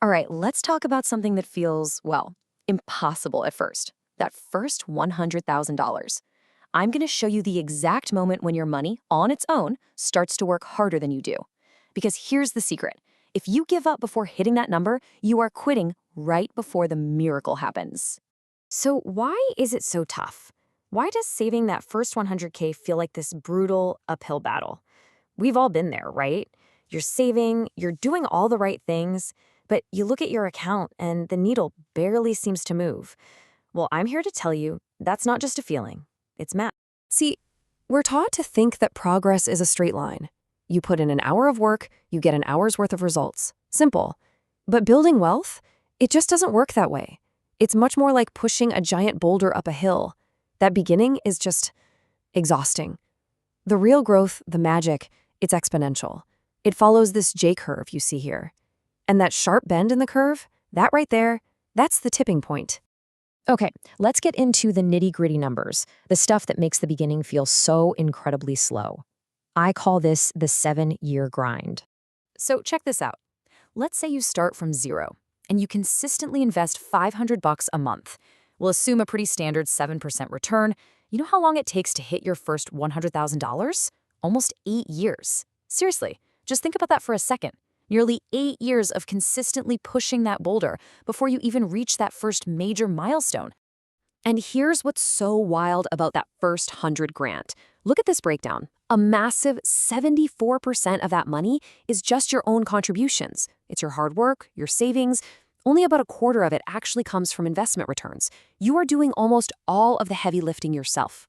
All right, let's talk about something that feels, well, impossible at first. That first $100,000. I'm going to show you the exact moment when your money, on its own, starts to work harder than you do. Because here's the secret. If you give up before hitting that number, you are quitting right before the miracle happens. So why is it so tough? Why does saving that first 100K feel like this brutal uphill battle? We've all been there, right? You're saving, you're doing all the right things, but you look at your account and the needle barely seems to move. Well, I'm here to tell you that's not just a feeling, it's math. See, we're taught to think that progress is a straight line. You put in an hour of work, you get an hour's worth of results. Simple. But building wealth, it just doesn't work that way. It's much more like pushing a giant boulder up a hill. That beginning is just exhausting. The real growth, the magic, it's exponential. It follows this J-curve you see here. And that sharp bend in the curve, that right there, that's the tipping point. Okay, let's get into the nitty-gritty numbers, the stuff that makes the beginning feel so incredibly slow. I call this the 7-year grind. So check this out. Let's say you start from zero, and you consistently invest $500 a month. We'll assume a pretty standard 7% return. You know how long it takes to hit your first $100,000? Almost 8 years. Seriously, just think about that for a second. Nearly 8 years of consistently pushing that boulder before you even reach that first major milestone. And here's what's so wild about that first 100 grand. Look at this breakdown. A massive 74% of that money is just your own contributions. It's your hard work, your savings. Only about a quarter of it actually comes from investment returns. You are doing almost all of the heavy lifting yourself.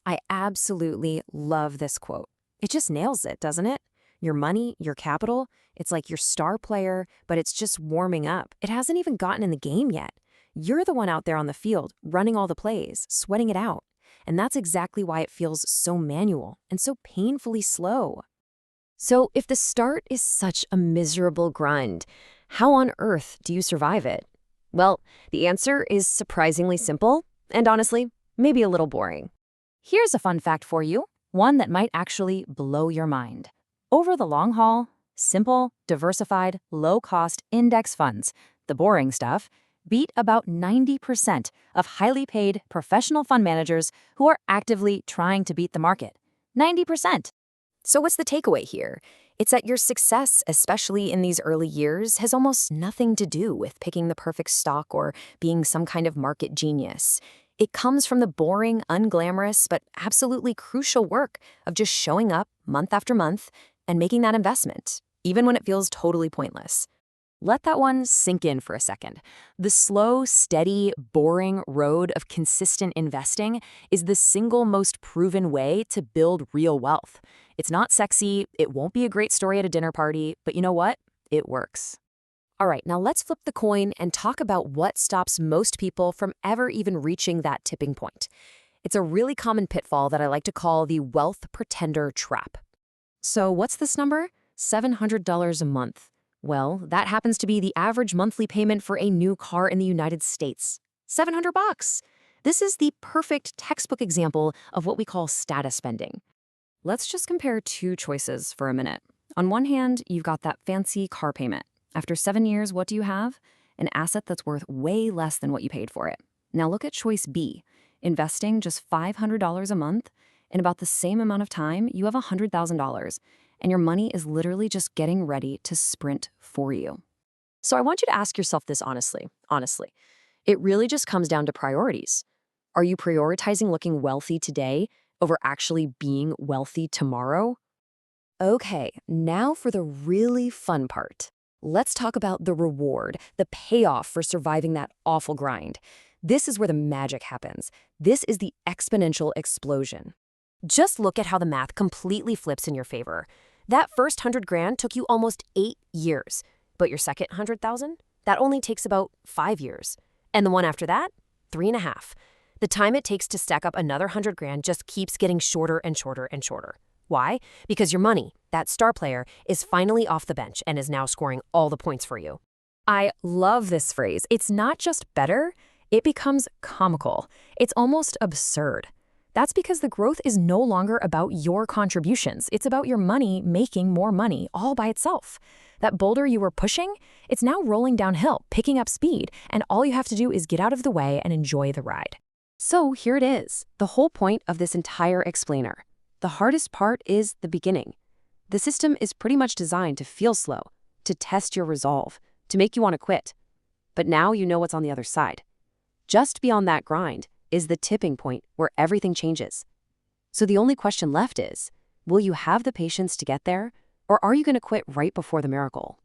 I absolutely love this quote. It just nails it, doesn't it? Your money, your capital, it's like your star player, but it's just warming up. It hasn't even gotten in the game yet. You're the one out there on the field, running all the plays, sweating it out. And that's exactly why it feels so manual and so painfully slow. So if the start is such a miserable grind, how on earth do you survive it? Well, the answer is surprisingly simple and honestly, maybe a little boring. Here's a fun fact for you, one that might actually blow your mind. Over the long haul, simple, diversified, low-cost index funds, the boring stuff, beat about 90% of highly paid professional fund managers who are actively trying to beat the market. 90%. So what's the takeaway here? It's that your success, especially in these early years, has almost nothing to do with picking the perfect stock or being some kind of market genius. It comes from the boring, unglamorous, but absolutely crucial work of just showing up month after month and making that investment, even when it feels totally pointless. Let that one sink in for a second. The slow, steady, boring road of consistent investing is the single most proven way to build real wealth. It's not sexy, it won't be a great story at a dinner party, but you know what? It works. All right, now let's flip the coin and talk about what stops most people from ever even reaching that tipping point. It's a really common pitfall that I like to call the wealth pretender trap. So what's this number? $700 a month. Well, that happens to be the average monthly payment for a new car in the United States. $700. This is the perfect textbook example of what we call status spending. Let's just compare two choices for a minute. On one hand, you've got that fancy car payment. After 7 years, what do you have? An asset that's worth way less than what you paid for it. Now look at choice B. Investing just $500 a month. In about the same amount of time, you have $100,000, and your money is literally just getting ready to sprint for you. So I want you to ask yourself this honestly. It really just comes down to priorities. Are you prioritizing looking wealthy today over actually being wealthy tomorrow? Okay, now for the really fun part. Let's talk about the reward, the payoff for surviving that awful grind. This is where the magic happens. This is the exponential explosion. Just look at how the math completely flips in your favor. That first 100 grand took you almost 8 years, but your second 100,000, that only takes about 5 years. And the one after that, 3.5. The time it takes to stack up another 100 grand just keeps getting shorter and shorter and shorter. Why? Because your money, that star player, is finally off the bench and is now scoring all the points for you. I love this phrase. It's not just better, it becomes comical. It's almost absurd. That's because the growth is no longer about your contributions. It's about your money making more money all by itself. That boulder you were pushing, it's now rolling downhill, picking up speed, and all you have to do is get out of the way and enjoy the ride. So here it is, the whole point of this entire explainer. The hardest part is the beginning. The system is pretty much designed to feel slow, to test your resolve, to make you want to quit. But now you know what's on the other side. Just beyond that grind is the tipping point where everything changes. So the only question left is, will you have the patience to get there, or are you going to quit right before the miracle?